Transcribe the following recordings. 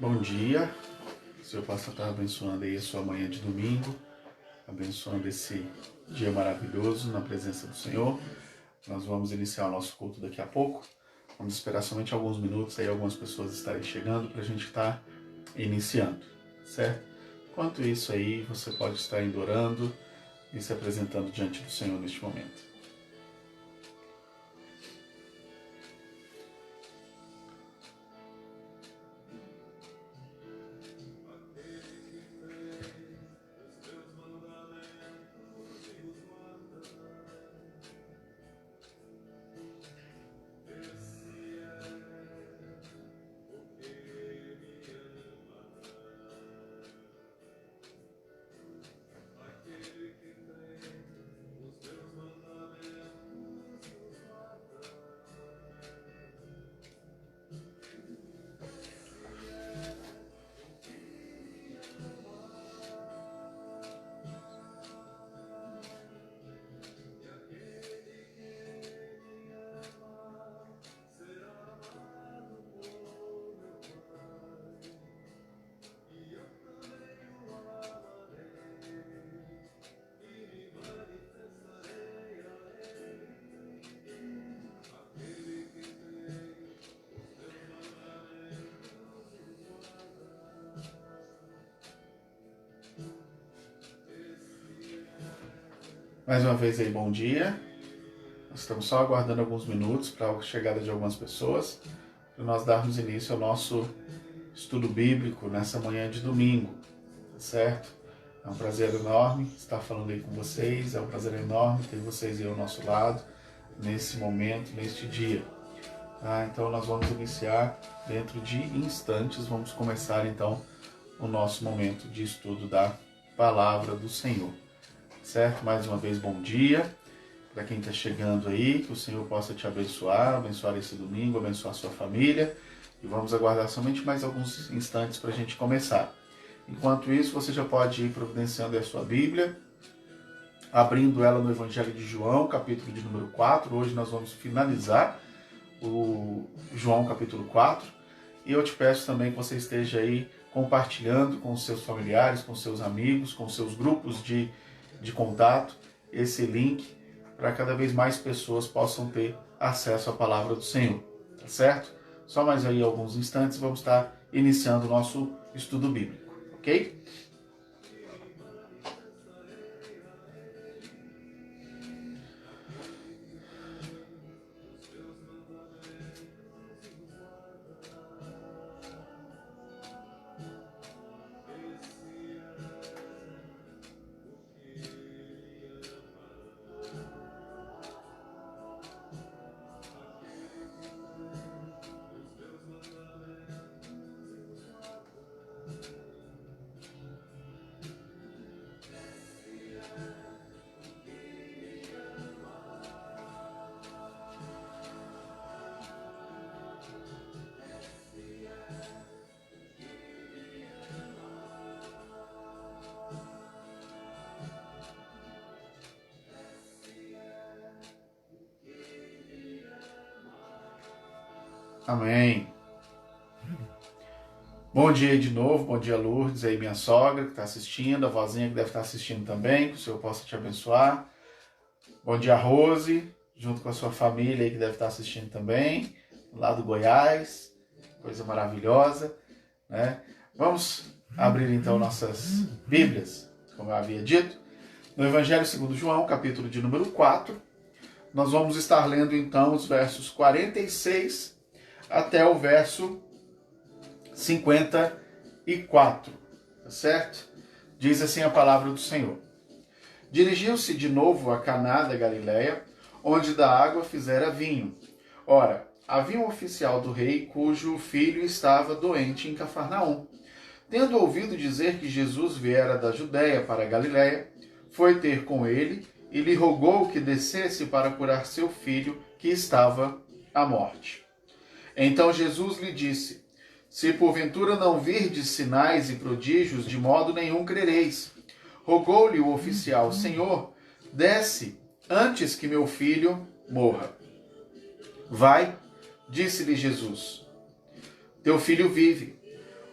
Bom dia, o Senhor possa estar abençoando aí a sua manhã de domingo, abençoando esse dia maravilhoso na presença do Senhor. Nós vamos iniciar o nosso culto daqui a pouco, vamos esperar somente alguns minutos aí, algumas pessoas estarem chegando para a gente estar iniciando, certo? Enquanto isso aí, você pode estar indo orando e se apresentando diante do Senhor neste momento. Mais uma vez aí, bom dia. Nós estamos só aguardando alguns minutos para a chegada de algumas pessoas, para nós darmos início ao nosso estudo bíblico nessa manhã de domingo, tá certo? É um prazer enorme estar falando aí com vocês, é um prazer enorme ter vocês aí ao nosso lado, nesse momento, neste dia. Tá? Então nós vamos iniciar dentro de instantes, vamos começar então o nosso momento de estudo da Palavra do Senhor. Certo? Mais uma vez, bom dia para quem está chegando aí, que o Senhor possa te abençoar esse domingo, abençoar a sua família, e vamos aguardar somente mais alguns instantes para a gente começar. Enquanto isso, você já pode ir providenciando a sua Bíblia, abrindo ela no Evangelho de João, capítulo de número 4, hoje nós vamos finalizar o João capítulo 4, e eu te peço também que você esteja aí compartilhando com os seus familiares, com os seus amigos, com os seus grupos de contato, esse link, para cada vez mais pessoas possam ter acesso à palavra do Senhor, tá certo? Só mais aí alguns instantes vamos estar iniciando o nosso estudo bíblico, ok? Amém. Bom dia aí de novo, bom dia Lourdes, aí minha sogra que está assistindo, a vozinha que deve estar assistindo também, que o Senhor possa te abençoar. Bom dia Rose, junto com a sua família aí que deve estar assistindo também, lá do Goiás, coisa maravilhosa, né? Vamos abrir então nossas Bíblias, como eu havia dito, no Evangelho segundo João, capítulo de número 4, nós vamos estar lendo então os versos 46 até o verso 54, tá certo? Diz assim a palavra do Senhor. Dirigiu-se de novo a Caná da Galileia, onde da água fizera vinho. Ora, havia um oficial do rei cujo filho estava doente em Cafarnaum. Tendo ouvido dizer que Jesus viera da Judéia para a Galileia, foi ter com ele e lhe rogou que descesse para curar seu filho, que estava à morte. Então Jesus lhe disse: se porventura não virdes sinais e prodígios, de modo nenhum crereis. Rogou-lhe o oficial: Senhor, desce antes que meu filho morra. Vai, disse-lhe Jesus, teu filho vive.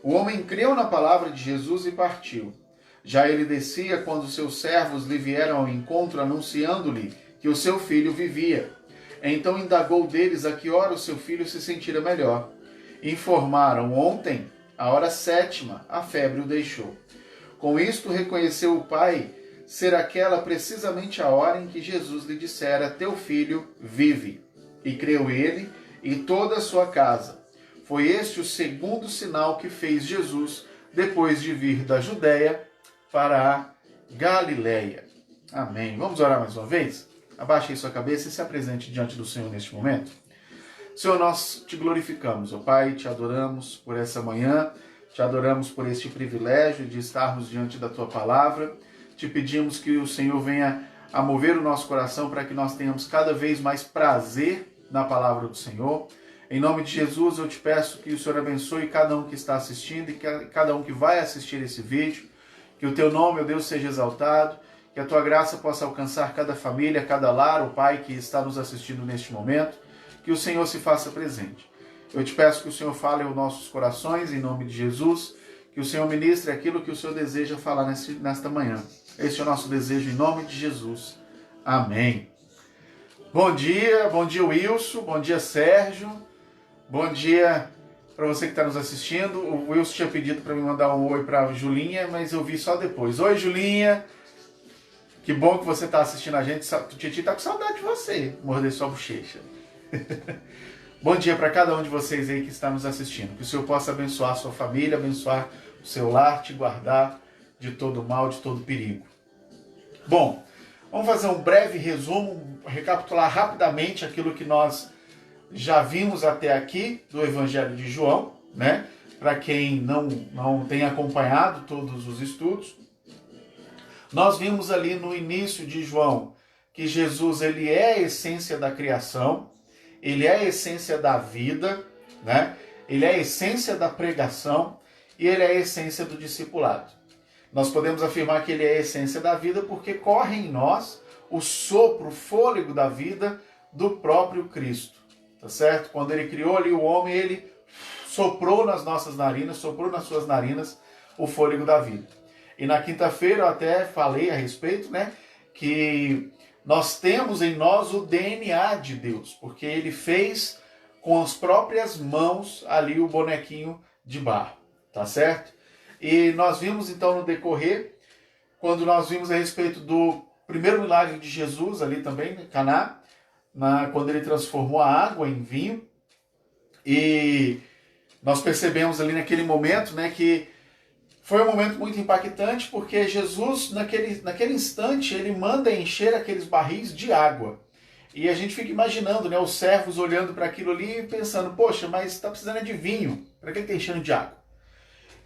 O homem creu na palavra de Jesus e partiu. Já ele descia quando seus servos lhe vieram ao encontro, anunciando-lhe que o seu filho vivia. Então indagou deles a que hora o seu filho se sentira melhor. Informaram: ontem, à hora 7ª, a febre o deixou. Com isto reconheceu o pai ser aquela precisamente a hora em que Jesus lhe dissera: teu filho vive. E creu ele e toda a sua casa. Foi este o segundo sinal que fez Jesus depois de vir da Judéia para a Galileia. Amém. Vamos orar mais uma vez? Abaixe aí sua cabeça e se apresente diante do Senhor neste momento. Senhor, nós te glorificamos, ó Pai, te adoramos por essa manhã, te adoramos por este privilégio de estarmos diante da tua palavra. Te pedimos que o Senhor venha a mover o nosso coração para que nós tenhamos cada vez mais prazer na palavra do Senhor. Em nome de Jesus, eu te peço que o Senhor abençoe cada um que está assistindo e cada um que vai assistir esse vídeo. Que o teu nome, ó Deus, seja exaltado. Que a tua graça possa alcançar cada família, cada lar, ó Pai, que está nos assistindo neste momento. Que o Senhor se faça presente. Eu te peço que o Senhor fale aos nossos corações, em nome de Jesus. Que o Senhor ministre aquilo que o Senhor deseja falar nesta manhã. Esse é o nosso desejo em nome de Jesus. Amém. Bom dia Wilson, bom dia Sérgio, bom dia para você que está nos assistindo. O Wilson tinha pedido para me mandar um oi para a Julinha, mas eu vi só depois. Oi Julinha, que bom que você está assistindo a gente. O Titi está com saudade de você, morder sua bochecha. Bom dia para cada um de vocês aí que está nos assistindo. Que o Senhor possa abençoar a sua família, abençoar o seu lar, te guardar de todo mal, de todo perigo. Bom, vamos fazer um breve resumo, recapitular rapidamente aquilo que nós já vimos até aqui do Evangelho de João, né? Para quem não tem acompanhado todos os estudos. Nós vimos ali no início de João que Jesus ele é a essência da criação, ele é a essência da vida, né? Ele é a essência da pregação e ele é a essência do discipulado. Nós podemos afirmar que ele é a essência da vida porque corre em nós o sopro, o fôlego da vida do próprio Cristo, tá certo? Quando ele criou ali o homem, ele soprou nas nossas narinas, soprou nas suas narinas o fôlego da vida. E na quinta-feira eu até falei a respeito, né, que nós temos em nós o DNA de Deus, porque ele fez com as próprias mãos ali o bonequinho de barro, tá certo? E nós vimos então no decorrer, quando nós vimos a respeito do primeiro milagre de Jesus ali também, em Caná, quando ele transformou a água em vinho. E nós percebemos ali naquele momento, né, que foi um momento muito impactante, porque Jesus, naquele instante, ele manda encher aqueles barris de água. E a gente fica imaginando, né, os servos olhando para aquilo ali e pensando, poxa, mas está precisando de vinho, para que está enchendo de água?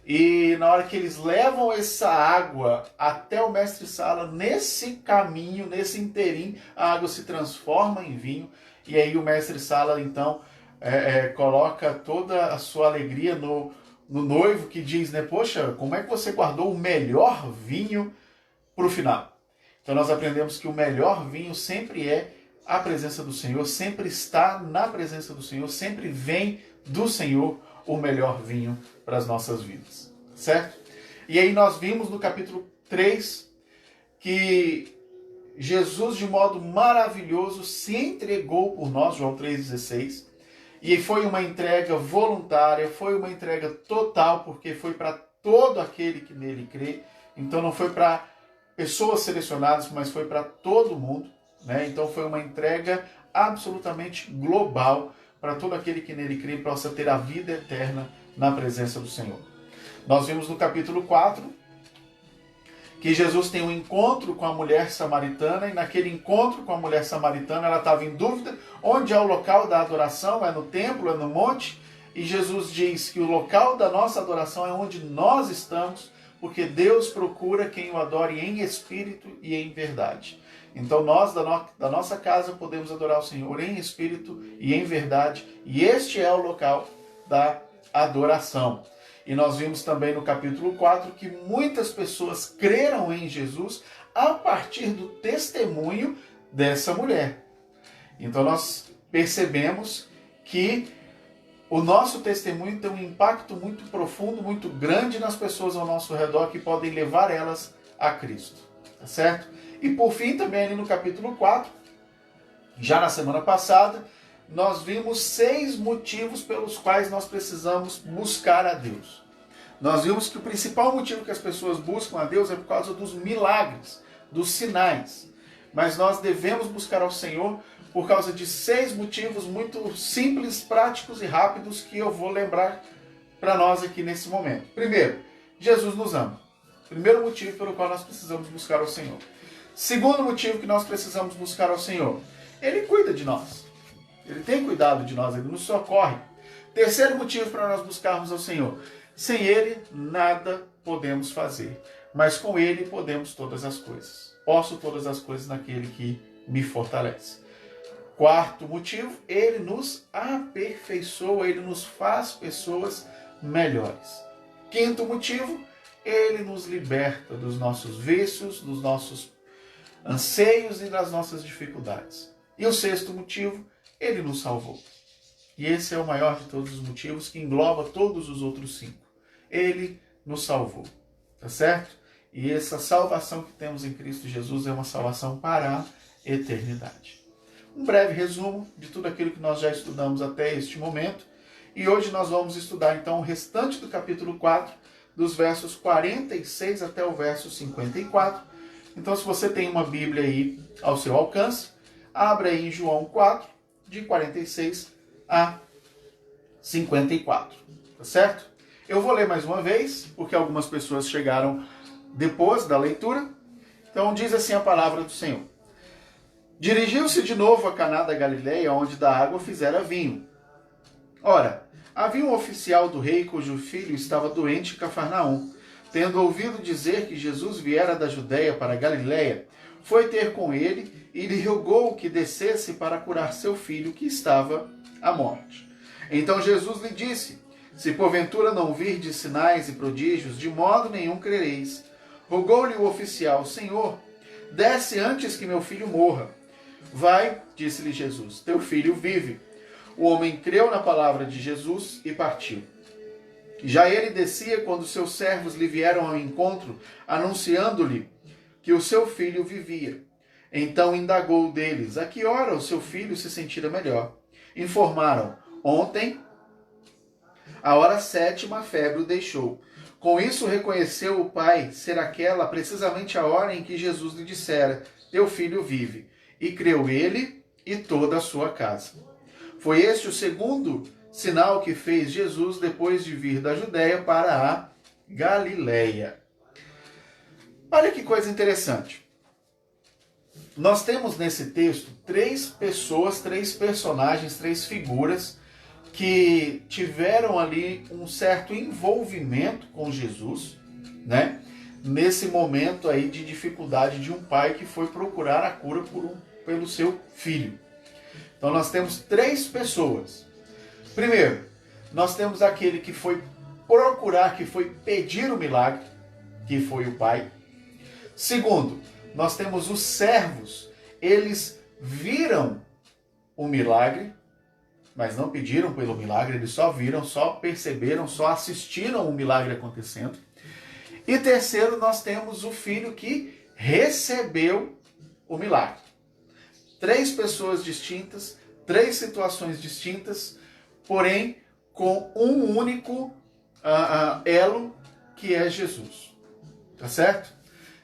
E na hora que eles levam essa água até o mestre-sala, nesse caminho, nesse inteirinho, a água se transforma em vinho. E aí o mestre-sala, então, coloca toda a sua alegria no noivo, que diz, né, poxa, como é que você guardou o melhor vinho para o final? Então nós aprendemos que o melhor vinho sempre é a presença do Senhor, sempre está na presença do Senhor, sempre vem do Senhor o melhor vinho para as nossas vidas, certo? E aí nós vimos no capítulo 3 que Jesus, de modo maravilhoso, se entregou por nós, João 3,16, e foi uma entrega voluntária, foi uma entrega total, porque foi para todo aquele que nele crê. Então não foi para pessoas selecionadas, mas foi para todo mundo, né? Então foi uma entrega absolutamente global, para todo aquele que nele crê possa ter a vida eterna na presença do Senhor. Nós vimos no capítulo 4 que Jesus tem um encontro com a mulher samaritana, e naquele encontro com a mulher samaritana ela estava em dúvida onde é o local da adoração, é no templo, é no monte, e Jesus diz que o local da nossa adoração é onde nós estamos, porque Deus procura quem o adore em espírito e em verdade. Então nós, da nossa casa, podemos adorar o Senhor em espírito e em verdade. E este é o local da adoração. E nós vimos também no capítulo 4 que muitas pessoas creram em Jesus a partir do testemunho dessa mulher. Então nós percebemos que o nosso testemunho tem um impacto muito profundo, muito grande nas pessoas ao nosso redor que podem levar elas a Cristo, tá certo? E por fim, também ali no capítulo 4, já na semana passada, nós vimos 6 motivos pelos quais nós precisamos buscar a Deus. Nós vimos que o principal motivo que as pessoas buscam a Deus é por causa dos milagres, dos sinais. Mas nós devemos buscar ao Senhor por causa de 6 motivos muito simples, práticos e rápidos que eu vou lembrar para nós aqui nesse momento. Primeiro, Jesus nos ama. Primeiro motivo pelo qual nós precisamos buscar ao Senhor. Segundo motivo que nós precisamos buscar ao Senhor, Ele cuida de nós. Ele tem cuidado de nós, Ele nos socorre. Terceiro motivo para nós buscarmos ao Senhor, sem Ele nada podemos fazer, mas com Ele podemos todas as coisas. Posso todas as coisas naquele que me fortalece. Quarto motivo, Ele nos aperfeiçoa, Ele nos faz pessoas melhores. Quinto motivo, Ele nos liberta dos nossos vícios, dos nossos anseios e das nossas dificuldades. E o sexto motivo, Ele nos salvou. E esse é o maior de todos os motivos, que engloba todos os outros 5. Ele nos salvou, tá certo? E essa salvação que temos em Cristo Jesus é uma salvação para a eternidade. Um breve resumo de tudo aquilo que nós já estudamos até este momento. E hoje nós vamos estudar então o restante do capítulo 4, dos versos 46 até o verso 54. Então, se você tem uma Bíblia aí ao seu alcance, abra aí em João 4, de 46 a 54, tá certo? Eu vou ler mais uma vez, porque algumas pessoas chegaram depois da leitura. Então diz assim a palavra do Senhor. Dirigiu-se de novo a Caná da Galileia, onde da água fizera vinho. Ora, havia um oficial do rei cujo filho estava doente em Cafarnaum. Tendo ouvido dizer que Jesus viera da Judeia para a Galileia, foi ter com ele e lhe rogou que descesse para curar seu filho, que estava à morte. Então Jesus lhe disse: se porventura não virdes sinais e prodígios, de modo nenhum crereis. Rogou-lhe o oficial: Senhor, desce antes que meu filho morra. Vai, disse-lhe Jesus, teu filho vive. O homem creu na palavra de Jesus e partiu. Já ele descia quando seus servos lhe vieram ao encontro, anunciando-lhe que o seu filho vivia. Então indagou deles a que hora o seu filho se sentira melhor. Informaram: ontem, a hora 7, a febre o deixou. Com isso reconheceu o pai ser aquela precisamente a hora em que Jesus lhe dissera: teu filho vive. E creu ele e toda a sua casa. Foi este o segundo sinal que fez Jesus depois de vir da Judéia para a Galileia. Olha que coisa interessante. Nós temos nesse texto 3 pessoas, 3 personagens, 3 figuras que tiveram ali um certo envolvimento com Jesus, né? Nesse momento aí de dificuldade de um pai que foi procurar a cura pelo seu filho. Então nós temos 3 pessoas. Primeiro, nós temos aquele que foi procurar, que foi pedir o milagre, que foi o pai. Segundo, nós temos os servos. Eles viram o milagre, mas não pediram pelo milagre, eles só viram, só perceberam, só assistiram o milagre acontecendo. E terceiro, nós temos o filho que recebeu o milagre. 3 pessoas distintas, 3 situações distintas, porém com um único elo, que é Jesus. Tá certo?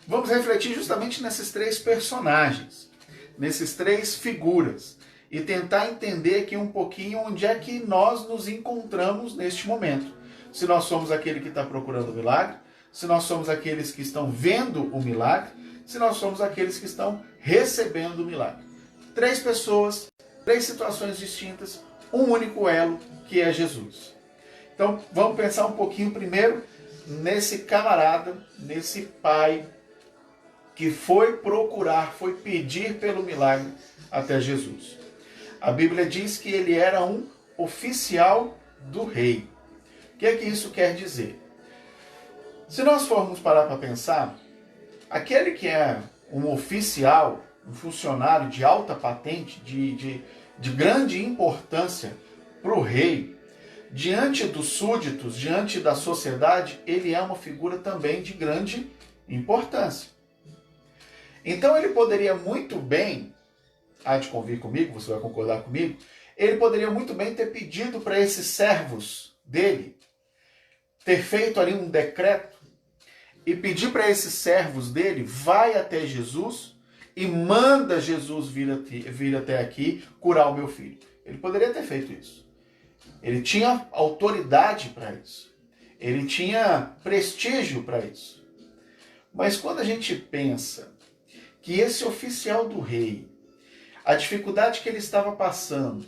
Vamos refletir justamente nesses 3 personagens, nesses 3 figuras, e tentar entender aqui um pouquinho onde é que nós nos encontramos neste momento. Se nós somos aquele que está procurando o milagre, se nós somos aqueles que estão vendo o milagre, se nós somos aqueles que estão recebendo o milagre. 3 pessoas, 3 situações distintas, um único elo, que é Jesus. Então, vamos pensar um pouquinho primeiro nesse camarada, nesse pai que foi procurar, foi pedir pelo milagre até Jesus. A Bíblia diz que ele era um oficial do rei. O que é que isso quer dizer? Se nós formos parar para pensar, aquele que é um oficial, um funcionário de alta patente, de grande importância para o rei, diante dos súditos, diante da sociedade, ele é uma figura também de grande importância. Então ele poderia muito bem, há de convir comigo, você vai concordar comigo, ele poderia muito bem ter pedido para esses servos dele, ter feito ali um decreto e pedir para esses servos dele, vai até Jesus e manda Jesus vir até aqui curar o meu filho. Ele poderia ter feito isso. Ele tinha autoridade para isso. Ele tinha prestígio para isso. Mas quando a gente pensa que esse oficial do rei, a dificuldade que ele estava passando,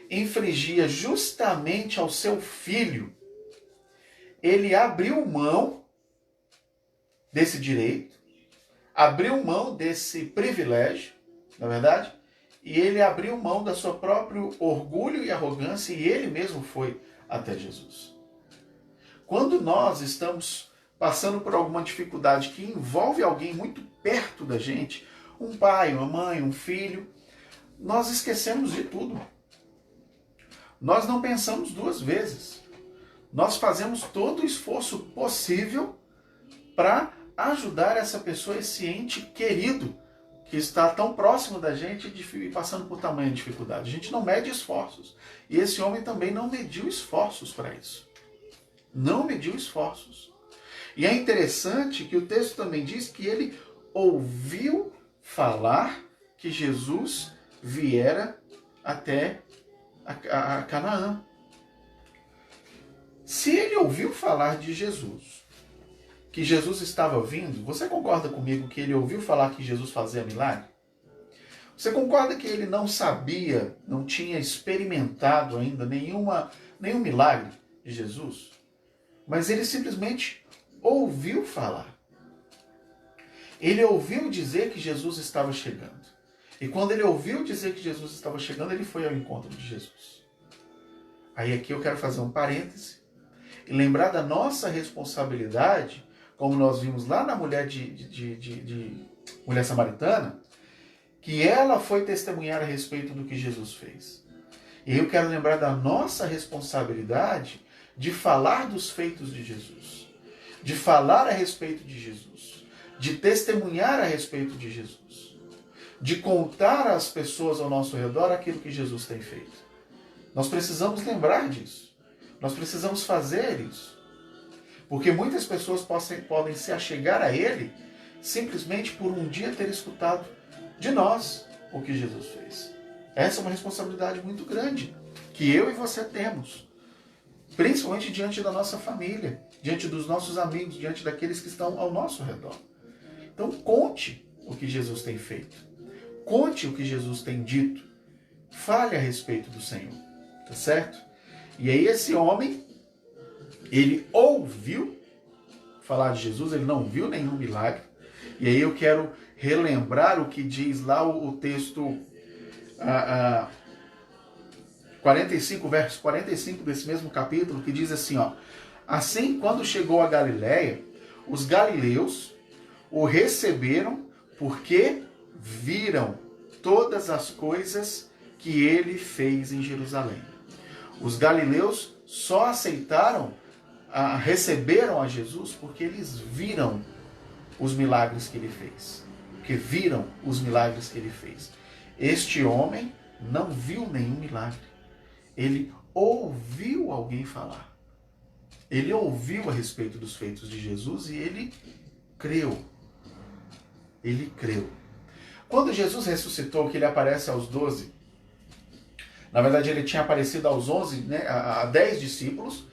infligia justamente ao seu filho, ele abriu mão desse direito, abriu mão desse privilégio, na verdade, e ele abriu mão da sua próprio orgulho e arrogância e ele mesmo foi até Jesus. Quando nós estamos passando por alguma dificuldade que envolve alguém muito perto da gente, um pai, uma mãe, um filho, nós esquecemos de tudo. Nós não pensamos duas vezes. Nós fazemos todo o esforço possível para ajudar essa pessoa, esse ente querido, que está tão próximo da gente e passando por tamanha dificuldade. A gente não mede esforços. E esse homem também não mediu esforços para isso. Não mediu esforços. E é interessante que o texto também diz que ele ouviu falar que Jesus viera até a Canaã. Se ele ouviu falar de Jesus, que Jesus estava vindo, você concorda comigo que ele ouviu falar que Jesus fazia milagre? Você concorda que ele não sabia, não tinha experimentado ainda nenhum milagre de Jesus? Mas ele simplesmente ouviu falar. Ele ouviu dizer que Jesus estava chegando. E quando ele ouviu dizer que Jesus estava chegando, ele foi ao encontro de Jesus. Aí aqui eu quero fazer um parêntese e lembrar da nossa responsabilidade, como nós vimos lá na mulher mulher samaritana, que ela foi testemunhar a respeito do que Jesus fez. E eu quero lembrar da nossa responsabilidade de falar dos feitos de Jesus, de falar a respeito de Jesus, de testemunhar a respeito de Jesus, de contar às pessoas ao nosso redor aquilo que Jesus tem feito. Nós precisamos lembrar disso. Nós precisamos fazer isso. Porque muitas pessoas podem se achegar a Ele simplesmente por um dia ter escutado de nós o que Jesus fez. Essa é uma responsabilidade muito grande que eu e você temos. Principalmente diante da nossa família, diante dos nossos amigos, diante daqueles que estão ao nosso redor. Então conte o que Jesus tem feito. Conte o que Jesus tem dito. Fale a respeito do Senhor. Tá certo? E aí esse homem, ele ouviu falar de Jesus, ele não viu nenhum milagre. E aí eu quero relembrar o que diz lá o texto 45, verso 45 desse mesmo capítulo, que diz assim, ó: assim, quando chegou a Galiléia, os galileus o receberam porque viram todas as coisas que ele fez em Jerusalém. Os galileus só receberam a Jesus porque eles viram os milagres que ele fez. Porque viram os milagres que ele fez. Este homem não viu nenhum milagre. Ele ouviu alguém falar. Ele ouviu a respeito dos feitos de Jesus e ele creu. Ele creu. Quando Jesus ressuscitou, que ele aparece aos 12, na verdade ele tinha aparecido aos 11, né, a 10 discípulos,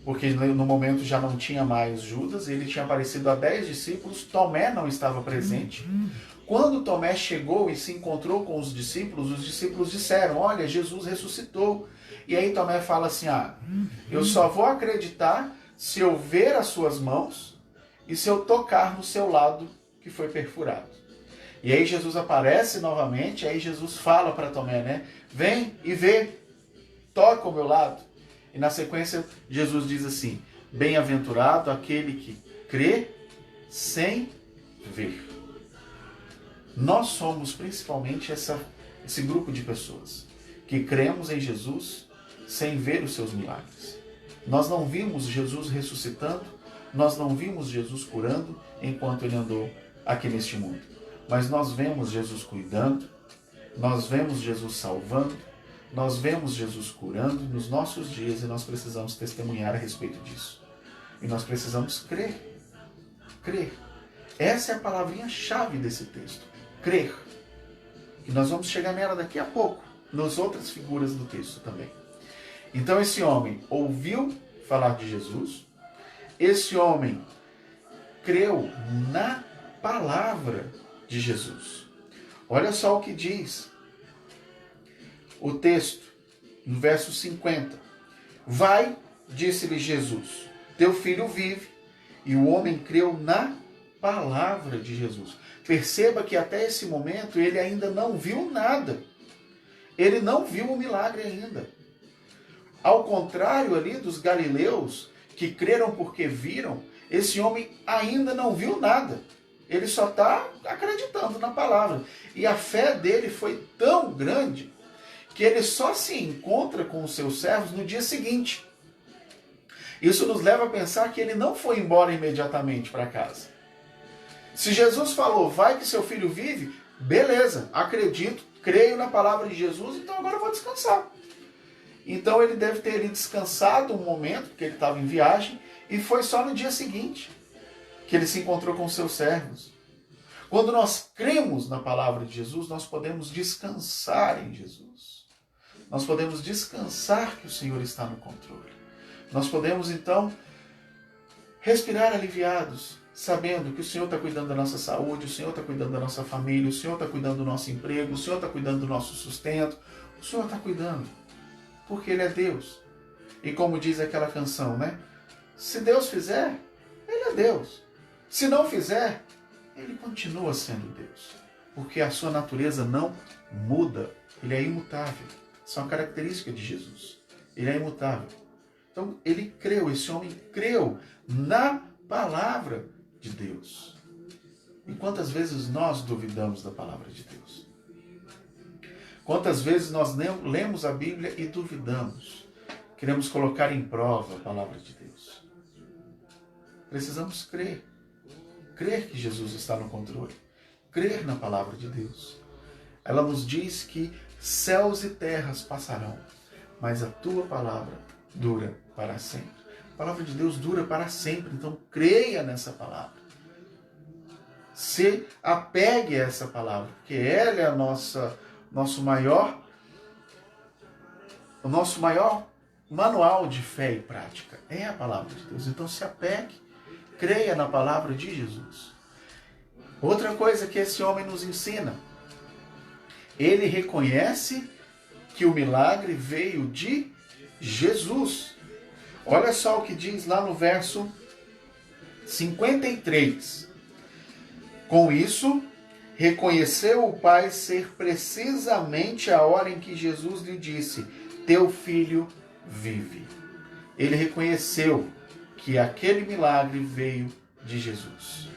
porque no momento já não tinha mais Judas, ele tinha aparecido a 10 discípulos, Tomé não estava presente. Quando Tomé chegou e se encontrou com os discípulos disseram, olha, Jesus ressuscitou. E aí Tomé fala assim, eu só vou acreditar se eu ver as suas mãos e se eu tocar no seu lado que foi perfurado. E aí Jesus aparece novamente, aí Jesus fala para Tomé, né? Vem e vê, toca o meu lado. E na sequência Jesus diz assim, bem-aventurado aquele que crê sem ver. Nós somos principalmente esse grupo de pessoas que cremos em Jesus sem ver os seus milagres. Nós não vimos Jesus ressuscitando, nós não vimos Jesus curando enquanto ele andou aqui neste mundo. Mas nós vemos Jesus cuidando, nós vemos Jesus salvando, nós vemos Jesus curando nos nossos dias e nós precisamos testemunhar a respeito disso. E nós precisamos crer. Crer. Essa é a palavrinha-chave desse texto. Crer. E nós vamos chegar nela daqui a pouco, nas outras figuras do texto também. Então esse homem ouviu falar de Jesus, esse homem creu na palavra de Jesus. Olha só o que diz o texto, no verso 50. Vai, disse-lhe Jesus, teu filho vive. E o homem creu na palavra de Jesus. Perceba que até esse momento ele ainda não viu nada. Ele não viu o milagre ainda. Ao contrário ali dos galileus, que creram porque viram, esse homem ainda não viu nada. Ele só está acreditando na palavra. E a fé dele foi tão grande que ele só se encontra com os seus servos no dia seguinte. Isso nos leva a pensar que ele não foi embora imediatamente para casa. Se Jesus falou, vai que seu filho vive, beleza, acredito, creio na palavra de Jesus, então agora eu vou descansar. Então ele deve ter descansado um momento, porque ele estava em viagem, e foi só no dia seguinte que ele se encontrou com seus servos. Quando nós cremos na palavra de Jesus, nós podemos descansar em Jesus. Nós podemos descansar que o Senhor está no controle. Nós podemos, então, respirar aliviados, sabendo que o Senhor está cuidando da nossa saúde, o Senhor está cuidando da nossa família, o Senhor está cuidando do nosso emprego, o Senhor está cuidando do nosso sustento, o Senhor está cuidando, porque Ele é Deus. E como diz aquela canção, né? Se Deus fizer, Ele é Deus. Se não fizer, Ele continua sendo Deus, porque a sua natureza não muda, Ele é imutável. Isso é uma característica de Jesus, Ele é imutável. Então, ele creu, esse homem creu na palavra de Deus. E quantas vezes nós duvidamos da palavra de Deus? Quantas vezes nós lemos a Bíblia e duvidamos? Queremos colocar em prova a palavra de Deus. Precisamos crer. Crer que Jesus está no controle. Crer na palavra de Deus. Ela nos diz que céus e terras passarão, mas a tua palavra dura para sempre. A palavra de Deus dura para sempre, então creia nessa palavra. Se apegue a essa palavra, porque ela é o nosso maior manual de fé e prática. É a palavra de Deus. Então se apegue, creia na palavra de Jesus. Outra coisa que esse homem nos ensina, ele reconhece que o milagre veio de Jesus. Olha só o que diz lá no verso 53. Com isso, reconheceu o pai ser precisamente a hora em que Jesus lhe disse, teu filho vive. Ele reconheceu que aquele milagre veio de Jesus.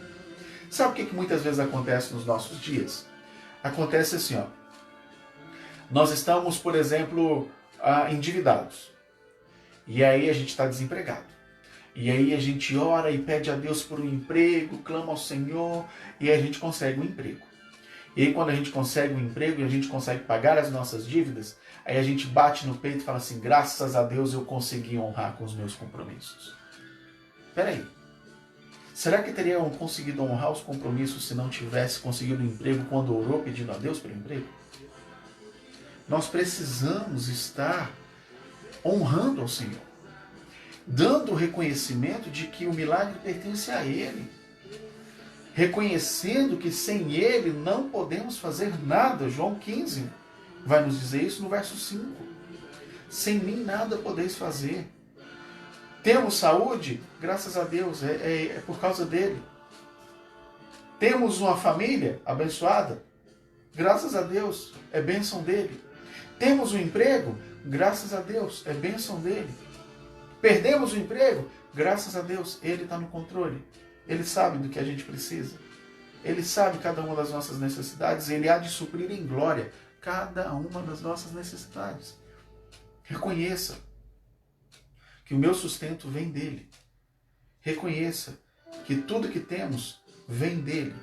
Sabe o que muitas vezes acontece nos nossos dias? Acontece assim, ó. Nós estamos, por exemplo, endividados. E aí a gente está desempregado. E aí a gente ora e pede a Deus por um emprego, clama ao Senhor e aí a gente consegue um emprego. E aí quando a gente consegue um emprego e a gente consegue pagar as nossas dívidas, aí a gente bate no peito e fala assim, graças a Deus eu consegui honrar com os meus compromissos. Peraí, será que teriam conseguido honrar os compromissos se não tivesse conseguido um emprego quando orou pedindo a Deus pelo emprego? Nós precisamos estar honrando ao Senhor, dando o reconhecimento de que o milagre pertence a Ele, reconhecendo que sem Ele não podemos fazer nada. João 15 vai nos dizer isso no verso 5. Sem mim nada podeis fazer. Temos saúde? Graças a Deus, é por causa dele. Temos uma família abençoada? Graças a Deus, é bênção dele. Temos um emprego? Graças a Deus, é bênção dele. Perdemos o emprego? Graças a Deus, Ele está no controle. Ele sabe do que a gente precisa. Ele sabe cada uma das nossas necessidades. Ele há de suprir em glória cada uma das nossas necessidades. Reconheça que o meu sustento vem dele. Reconheça que tudo que temos vem dele.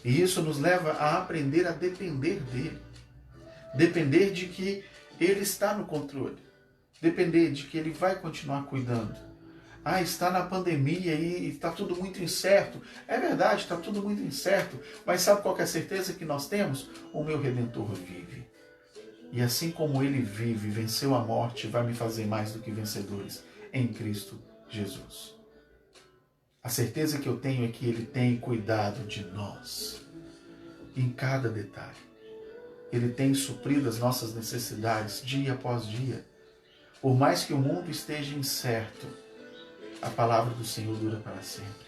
E isso nos leva a aprender a depender dele. Depender de que ele está no controle. Depender de que ele vai continuar cuidando. Está na pandemia e está tudo muito incerto. É verdade, está tudo muito incerto. Mas sabe qual que é a certeza que nós temos? O meu Redentor vive. E assim como ele vive, venceu a morte, vai me fazer mais do que vencedores em Cristo Jesus. A certeza que eu tenho é que ele tem cuidado de nós. Em cada detalhe. Ele tem suprido as nossas necessidades dia após dia. Por mais que o mundo esteja incerto, a palavra do Senhor dura para sempre.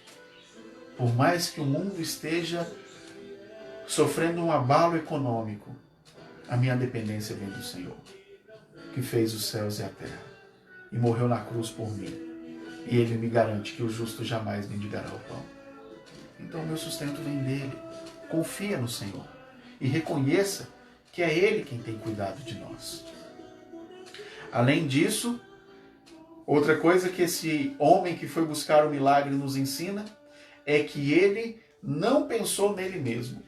Por mais que o mundo esteja sofrendo um abalo econômico, a minha dependência vem do Senhor, que fez os céus e a terra, e morreu na cruz por mim. E Ele me garante que o justo jamais mendigará o pão. Então o meu sustento vem dEle. Confia no Senhor e reconheça que é Ele quem tem cuidado de nós. Além disso, outra coisa que esse homem que foi buscar o milagre nos ensina é que ele não pensou nele mesmo.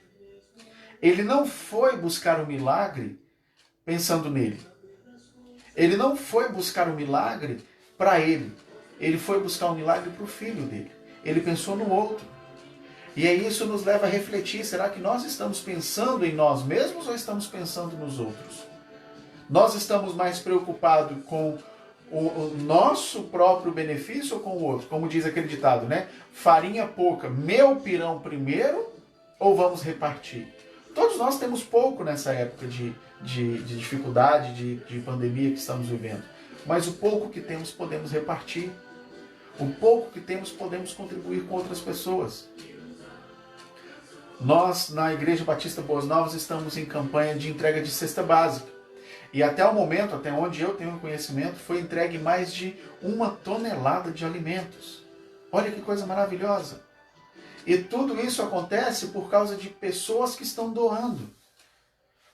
Ele não foi buscar o milagre pensando nele. Ele não foi buscar o milagre para ele. Ele foi buscar o milagre para o filho dele. Ele pensou no outro. E aí isso nos leva a refletir, será que nós estamos pensando em nós mesmos ou estamos pensando nos outros? Nós estamos mais preocupados com o nosso próprio benefício ou com o outro? Como diz aquele ditado, né? Farinha pouca, meu pirão primeiro, ou vamos repartir? Todos nós temos pouco nessa época de dificuldade, de pandemia que estamos vivendo. Mas o pouco que temos podemos repartir. O pouco que temos podemos contribuir com outras pessoas. Nós, na Igreja Batista Boas Novas, estamos em campanha de entrega de cesta básica. E até o momento, até onde eu tenho conhecimento, foi entregue mais de 1 tonelada de alimentos. Olha que coisa maravilhosa. E tudo isso acontece por causa de pessoas que estão doando.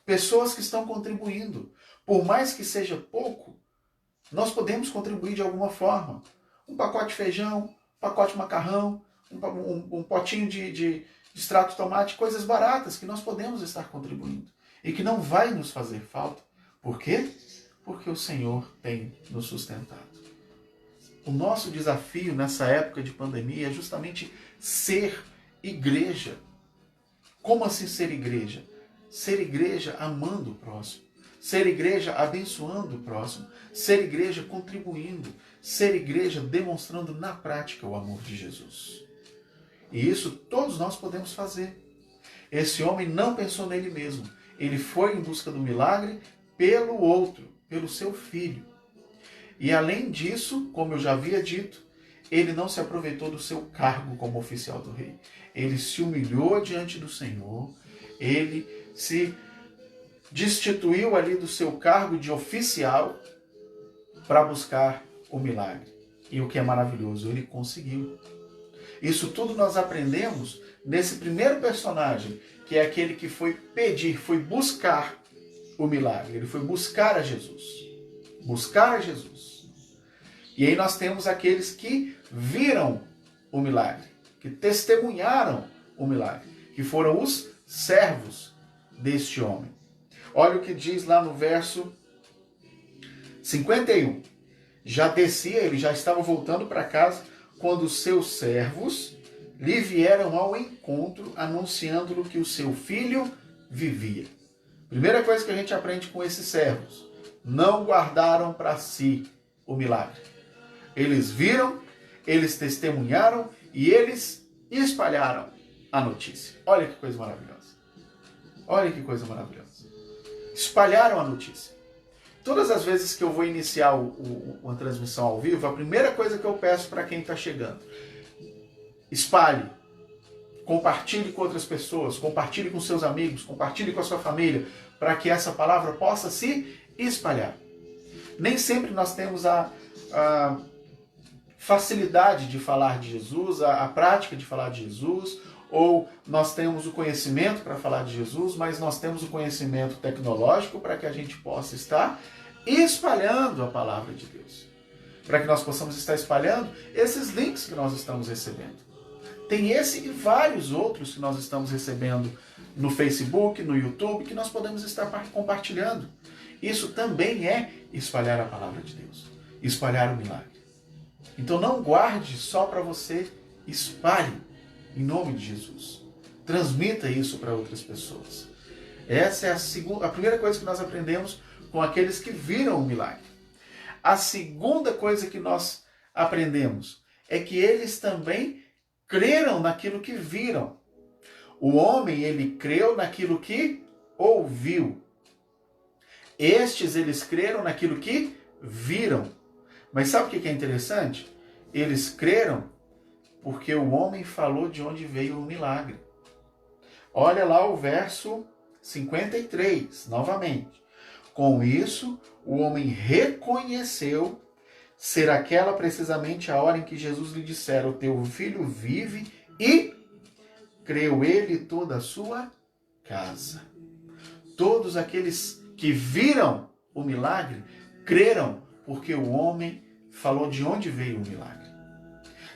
Pessoas que estão contribuindo. Por mais que seja pouco, nós podemos contribuir de alguma forma. Um pacote de feijão, um pacote de macarrão, um potinho de extrato de tomate, coisas baratas que nós podemos estar contribuindo e que não vai nos fazer falta. Por quê? Porque o Senhor tem nos sustentado. O nosso desafio nessa época de pandemia é justamente ser igreja. Como assim ser igreja? Ser igreja amando o próximo. Ser igreja abençoando o próximo. Ser igreja contribuindo. Ser igreja demonstrando na prática o amor de Jesus. E isso todos nós podemos fazer. Esse homem não pensou nele mesmo. Ele foi em busca do milagre pelo outro, pelo seu filho. E além disso, como eu já havia dito, ele não se aproveitou do seu cargo como oficial do rei. Ele se humilhou diante do Senhor, ele se destituiu ali do seu cargo de oficial para buscar o milagre. E o que é maravilhoso, ele conseguiu. Isso tudo nós aprendemos nesse primeiro personagem, que é aquele que foi pedir, foi buscar o milagre. Ele foi buscar a Jesus. Buscar a Jesus. E aí nós temos aqueles que viram o milagre, que testemunharam o milagre, que foram os servos deste homem. Olha o que diz lá no verso 51. Já descia, ele já estava voltando para casa, quando os seus servos lhe vieram ao encontro, anunciando-lhe que o seu filho vivia. Primeira coisa que a gente aprende com esses servos: não guardaram para si o milagre. Eles viram, eles testemunharam e eles espalharam a notícia. Olha que coisa maravilhosa. Olha que coisa maravilhosa. Espalharam a notícia. Todas as vezes que eu vou iniciar uma transmissão ao vivo, a primeira coisa que eu peço para quem está chegando: espalhe, compartilhe com outras pessoas, compartilhe com seus amigos, compartilhe com a sua família, para que essa palavra possa se espalhar. Nem sempre nós temos a facilidade de falar de Jesus, a prática de falar de Jesus, ou nós temos o conhecimento para falar de Jesus, mas nós temos o conhecimento tecnológico para que a gente possa estar espalhando a palavra de Deus. Para que nós possamos estar espalhando esses links que nós estamos recebendo. Tem esse e vários outros que nós estamos recebendo no Facebook, no YouTube, que nós podemos estar compartilhando. Isso também é espalhar a palavra de Deus, espalhar o milagre. Então não guarde só para você, espalhe em nome de Jesus. Transmita isso para outras pessoas. Essa é a primeira coisa que nós aprendemos com aqueles que viram o milagre. A segunda coisa que nós aprendemos é que eles também creram naquilo que viram. O homem, ele creu naquilo que ouviu. Estes, eles creram naquilo que viram. Mas sabe o que é interessante? Eles creram porque o homem falou de onde veio o milagre. Olha lá o verso 53, novamente. Com isso, o homem reconheceu ser aquela precisamente a hora em que Jesus lhe dissera: o teu filho vive, e creu ele e toda a sua casa. Todos aqueles que viram o milagre creram porque o homem falou de onde veio o milagre.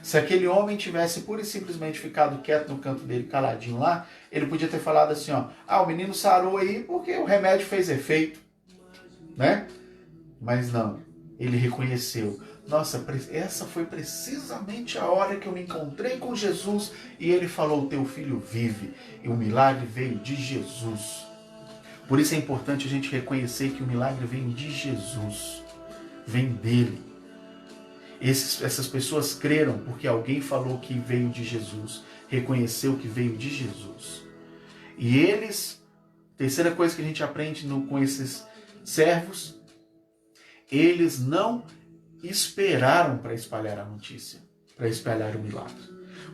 Se aquele homem tivesse pura e simplesmente ficado quieto no canto dele, caladinho lá, ele podia ter falado assim, ó: o menino sarou aí porque o remédio fez efeito, né? Mas não, ele reconheceu: nossa, essa foi precisamente a hora que eu me encontrei com Jesus e ele falou: o teu filho vive. E o milagre veio de Jesus. Por isso é importante a gente reconhecer que o milagre vem de Jesus, vem dele. Essas pessoas creram porque alguém falou que veio de Jesus, reconheceu que veio de Jesus. E eles, terceira coisa que a gente aprende com esses servos, eles não esperaram para espalhar a notícia, para espalhar o milagre.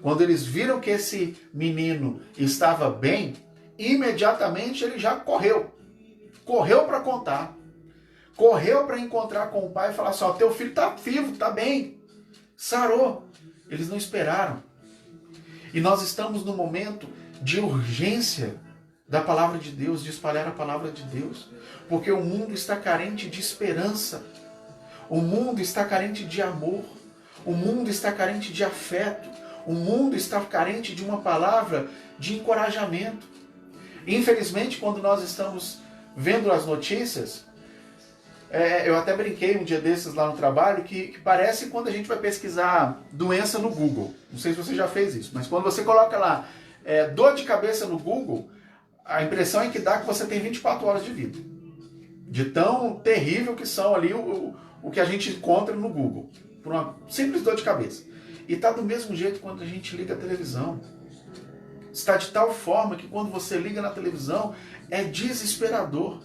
Quando eles viram que esse menino estava bem, imediatamente ele já correu para contar. Correu para encontrar com o pai e falar assim: teu filho está vivo, está bem, sarou. Eles não esperaram. E nós estamos no momento de urgência da palavra de Deus, de espalhar a palavra de Deus, porque o mundo está carente de esperança, o mundo está carente de amor, o mundo está carente de afeto, o mundo está carente de uma palavra de encorajamento. Infelizmente, quando nós estamos vendo as notícias, eu até brinquei um dia desses lá no trabalho que parece quando a gente vai pesquisar doença no Google. Não sei se você já fez isso, mas quando você coloca lá dor de cabeça no Google, a impressão é que dá que você tem 24 horas de vida. De tão terrível que são ali o que a gente encontra no Google, por uma simples dor de cabeça. E está do mesmo jeito quando a gente liga a televisão. Está de tal forma que quando você liga na televisão, é desesperador.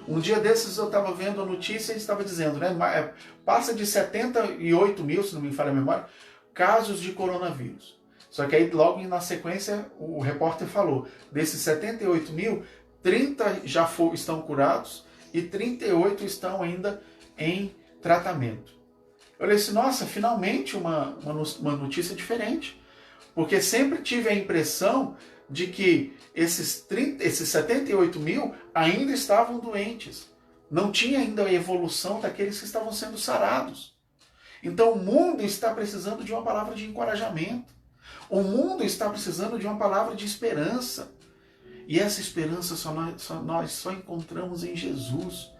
Um dia desses eu estava vendo a notícia e estava dizendo, né, passa de 78 mil, se não me falha a memória, casos de coronavírus. Só que aí logo na sequência o repórter falou, desses 78 mil, 30 já estão curados e 38 estão ainda em tratamento. Eu falei assim, nossa, finalmente uma notícia diferente. Porque sempre tive a impressão de que esses 78 mil ainda estavam doentes. Não tinha ainda a evolução daqueles que estavam sendo sarados. Então o mundo está precisando de uma palavra de encorajamento. O mundo está precisando de uma palavra de esperança. E essa esperança nós só encontramos em Jesus.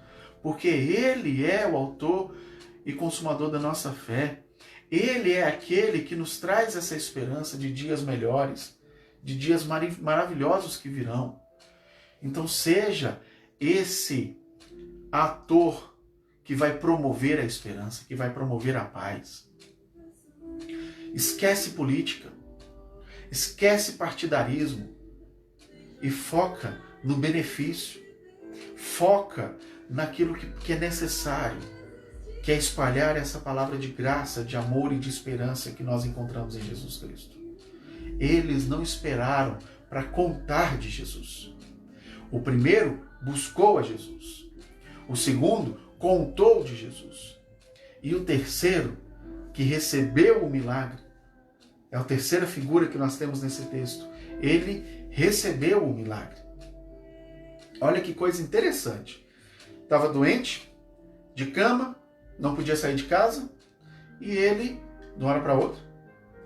Porque Ele é o autor e consumador da nossa fé. Ele é aquele que nos traz essa esperança de dias melhores, de dias maravilhosos que virão. Então seja esse ator que vai promover a esperança, que vai promover a paz. Esquece política, esquece partidarismo e foca no benefício, foca naquilo que é necessário, que é espalhar essa palavra de graça, de amor e de esperança que nós encontramos em Jesus Cristo. Eles não esperaram para contar de Jesus. O primeiro buscou a Jesus. O segundo contou de Jesus. E o terceiro, que recebeu o milagre, é a terceira figura que nós temos nesse texto. Ele recebeu o milagre. Olha que coisa interessante. Estava doente, de cama, não podia sair de casa, e ele, de uma hora para outra,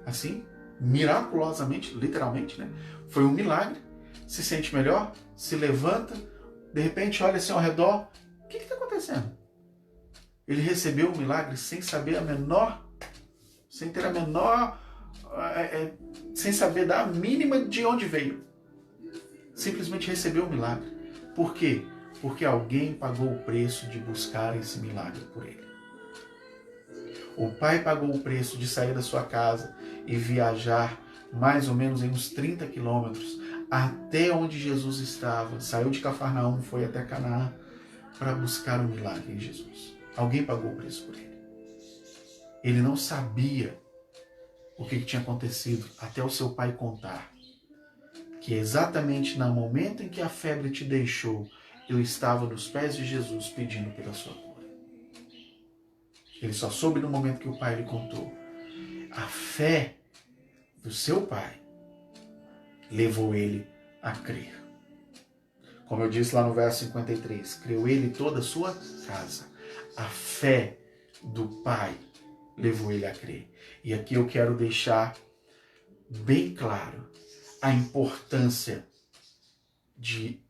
assim, miraculosamente, literalmente, né? Foi um milagre, se sente melhor, se levanta, de repente olha assim ao redor, o que está acontecendo? Ele recebeu o milagre sem saber sem ter a menor, sem saber da mínima de onde veio. Simplesmente recebeu o milagre. Por quê? Porque alguém pagou o preço de buscar esse milagre por ele. O pai pagou o preço de sair da sua casa e viajar mais ou menos em uns 30 quilômetros até onde Jesus estava. Saiu de Cafarnaum, foi até Canaã para buscar o milagre em Jesus. Alguém pagou o preço por ele. Ele não sabia o que tinha acontecido até o seu pai contar. Que exatamente no momento em que a febre te deixou, eu estava nos pés de Jesus pedindo pela sua cura. Ele só soube no momento que o pai lhe contou. A fé do seu pai levou ele a crer. Como eu disse lá no verso 53, creu ele e toda a sua casa. A fé do pai levou ele a crer. E aqui eu quero deixar bem claro a importância de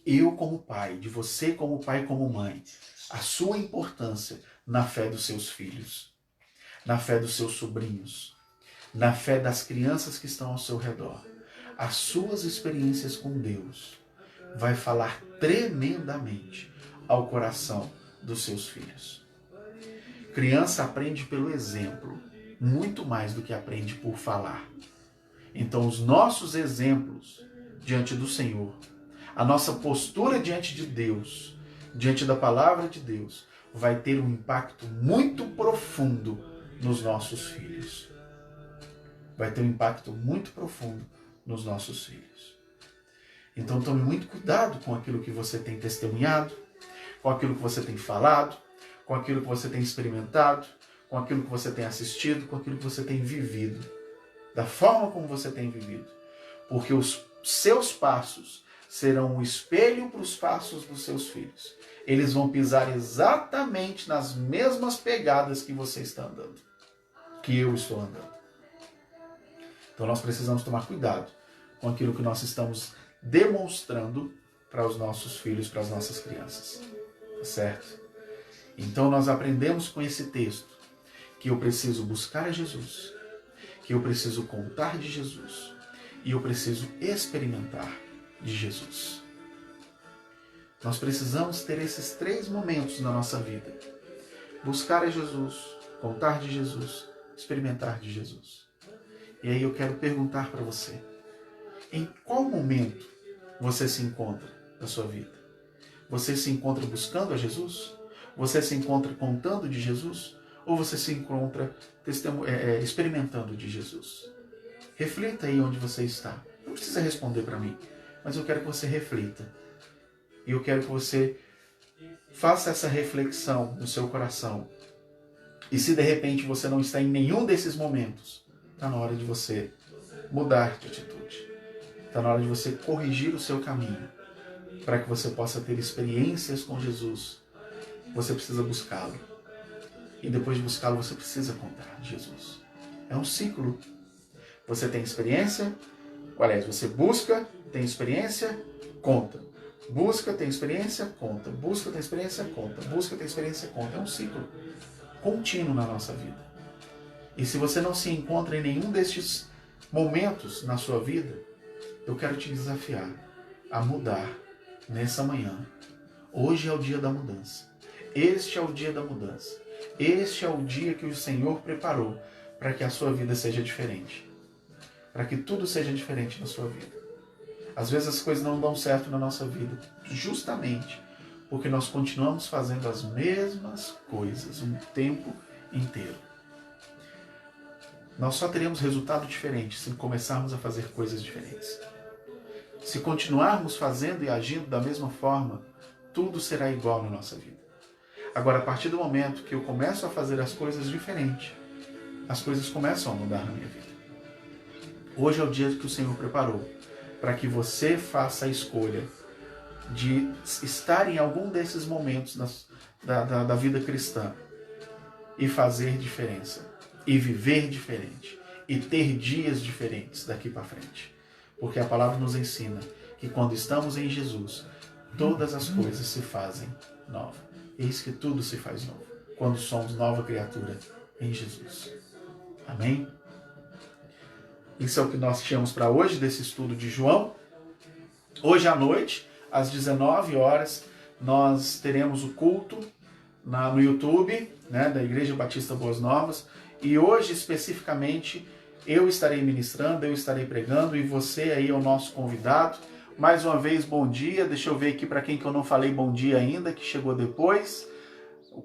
eu como pai, de você como pai e como mãe, a sua importância na fé dos seus filhos, na fé dos seus sobrinhos, na fé das crianças que estão ao seu redor. As suas experiências com Deus vai falar tremendamente ao coração dos seus filhos. Criança aprende pelo exemplo, muito mais do que aprende por falar. Então, os nossos exemplos diante do Senhor, a nossa postura diante de Deus, diante da palavra de Deus, vai ter um impacto muito profundo nos nossos filhos. Vai ter um impacto muito profundo nos nossos filhos. Então, tome muito cuidado com aquilo que você tem testemunhado, com aquilo que você tem falado, com aquilo que você tem experimentado, com aquilo que você tem assistido, com aquilo que você tem vivido. Da forma como você tem vivido. Porque os seus passos serão um espelho para os passos dos seus filhos. Eles vão pisar exatamente nas mesmas pegadas que você está andando. Que eu estou andando. Então nós precisamos tomar cuidado com aquilo que nós estamos demonstrando para os nossos filhos, para as nossas crianças. Tá certo? Então nós aprendemos com esse texto que eu preciso buscar a Jesus, que eu preciso contar de Jesus e eu preciso experimentar de Jesus. Nós precisamos ter esses 3 momentos na nossa vida. Buscar a Jesus, contar de Jesus, experimentar de Jesus. E aí eu quero perguntar para você, em qual momento você se encontra na sua vida? Você se encontra buscando a Jesus? Você se encontra contando de Jesus? Ou você se encontra experimentando de Jesus? Reflita aí onde você está. Não precisa responder para mim, mas eu quero que você reflita. E eu quero que você faça essa reflexão no seu coração. E se de repente você não está em nenhum desses momentos, está na hora de você mudar de atitude. Está na hora de você corrigir o seu caminho, para que você possa ter experiências com Jesus. Você precisa buscá-lo. E depois de buscá-lo, você precisa contar de Jesus. É um ciclo. Você tem experiência, aliás, você busca, tem experiência, conta. Busca, tem experiência, conta. Busca, tem experiência, conta. Busca, tem experiência, conta. É um ciclo contínuo na nossa vida. E se você não se encontra em nenhum destes momentos na sua vida, eu quero te desafiar a mudar nessa manhã. Hoje é o dia da mudança. Este é o dia da mudança. Este é o dia que o Senhor preparou para que a sua vida seja diferente. Para que tudo seja diferente na sua vida. Às vezes as coisas não dão certo na nossa vida, justamente porque nós continuamos fazendo as mesmas coisas um tempo inteiro. Nós só teremos resultado diferente se começarmos a fazer coisas diferentes. Se continuarmos fazendo e agindo da mesma forma, tudo será igual na nossa vida. Agora, a partir do momento que eu começo a fazer as coisas diferente, as coisas começam a mudar na minha vida. Hoje é o dia que o Senhor preparou para que você faça a escolha de estar em algum desses momentos da vida cristã e fazer diferença, e viver diferente, e ter dias diferentes daqui para frente. Porque a palavra nos ensina que quando estamos em Jesus, todas as coisas se fazem novas. Eis que tudo se faz novo, quando somos nova criatura em Jesus. Amém? Isso é o que nós tínhamos para hoje, desse estudo de João. Hoje à noite, às 19 horas, nós teremos o culto no YouTube, né, da Igreja Batista Boas Novas. E hoje, especificamente, eu estarei ministrando, eu estarei pregando, e você aí é o nosso convidado. Mais uma vez, bom dia. Deixa eu ver aqui para quem que eu não falei bom dia ainda, que chegou depois.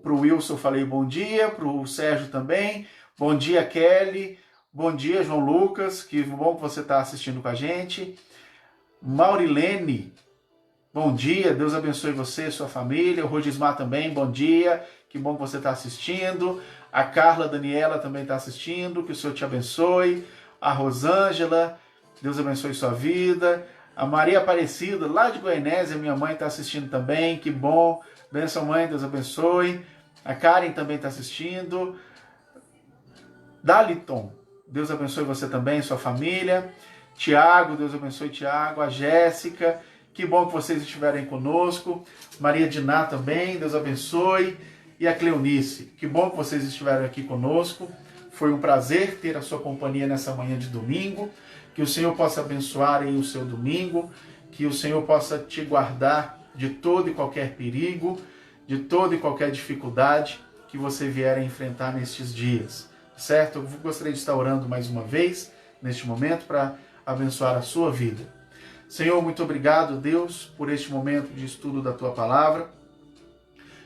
Para o Wilson eu falei bom dia, para o Sérgio também. Bom dia, Kelly. Bom dia, João Lucas. Que bom que você está assistindo com a gente. Maurilene, bom dia. Deus abençoe você e sua família. O Rodismar também, bom dia. Que bom que você está assistindo. A Carla Daniela também está assistindo. Que o Senhor te abençoe. A Rosângela, Deus abençoe sua vida. A Maria Aparecida, lá de Goianésia, minha mãe está assistindo também. Que bom. Benção, mãe, Deus abençoe. A Karen também está assistindo. Daliton, Deus abençoe você também, sua família. Tiago, Deus abençoe Tiago. A Jéssica, que bom que vocês estiverem conosco. Maria Diná também, Deus abençoe. E a Cleonice, que bom que vocês estiveram aqui conosco. Foi um prazer ter a sua companhia nessa manhã de domingo. Que o Senhor possa abençoar aí o seu domingo. Que o Senhor possa te guardar de todo e qualquer perigo, de toda e qualquer dificuldade que você vier a enfrentar nestes dias. Certo? Eu gostaria de estar orando mais uma vez, neste momento, para abençoar a sua vida. Senhor, muito obrigado, Deus, por este momento de estudo da Tua Palavra.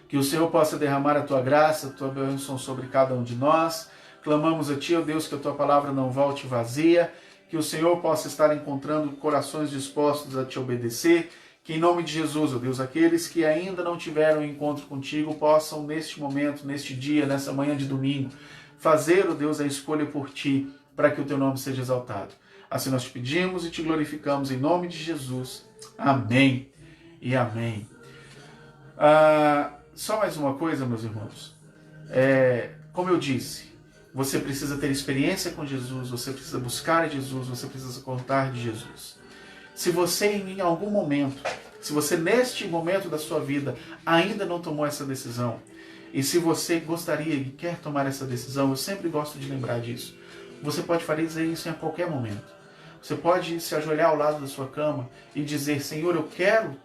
Que o Senhor possa derramar a Tua graça, a Tua bênção sobre cada um de nós. Clamamos a Ti, ó Deus, que a Tua Palavra não volte vazia. Que o Senhor possa estar encontrando corações dispostos a Te obedecer. Que em nome de Jesus, ó Deus, aqueles que ainda não tiveram encontro contigo possam neste momento, neste dia, nessa manhã de domingo, fazer, ó Deus, a escolha por Ti, para que o Teu nome seja exaltado. Assim nós te pedimos e te glorificamos em nome de Jesus. Amém e amém. Só mais uma coisa, meus irmãos. Como eu disse, você precisa ter experiência com Jesus, você precisa buscar Jesus, você precisa contar de Jesus. Se você em algum momento, se você neste momento da sua vida ainda não tomou essa decisão, e se você gostaria e quer tomar essa decisão, eu sempre gosto de lembrar disso, você pode fazer isso em qualquer momento. Você pode se ajoelhar ao lado da sua cama e dizer: Senhor, eu quero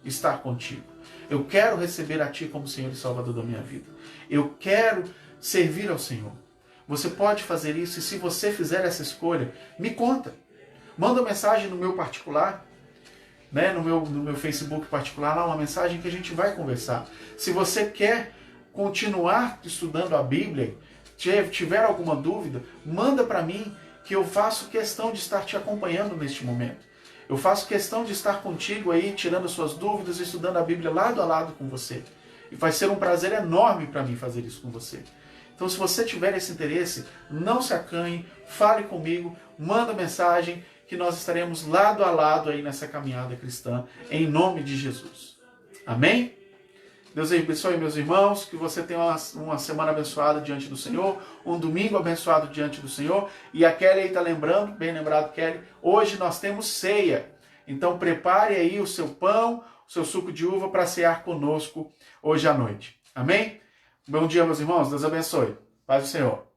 estar contigo. Eu quero receber a Ti como Senhor e Salvador da minha vida. Eu quero servir ao Senhor. Você pode fazer isso, e se você fizer essa escolha, me conta. Manda uma mensagem no meu particular, né, no meu Facebook particular, lá uma mensagem que a gente vai conversar. Se você quer continuar estudando a Bíblia, tiver alguma dúvida, manda para mim, que eu faço questão de estar te acompanhando neste momento. Eu faço questão de estar contigo aí, tirando suas dúvidas, estudando a Bíblia lado a lado com você. E vai ser um prazer enorme para mim fazer isso com você. Então, se você tiver esse interesse, não se acanhe, fale comigo, manda mensagem, que nós estaremos lado a lado aí nessa caminhada cristã, em nome de Jesus. Amém? Deus abençoe, meus irmãos, que você tenha uma semana abençoada diante do Senhor, um domingo abençoado diante do Senhor. E a Kelly aí está lembrando, bem lembrado, Kelly, hoje nós temos ceia. Então prepare aí o seu pão, o seu suco de uva para cear conosco hoje à noite. Amém? Bom dia, meus irmãos, Deus abençoe. Paz do Senhor.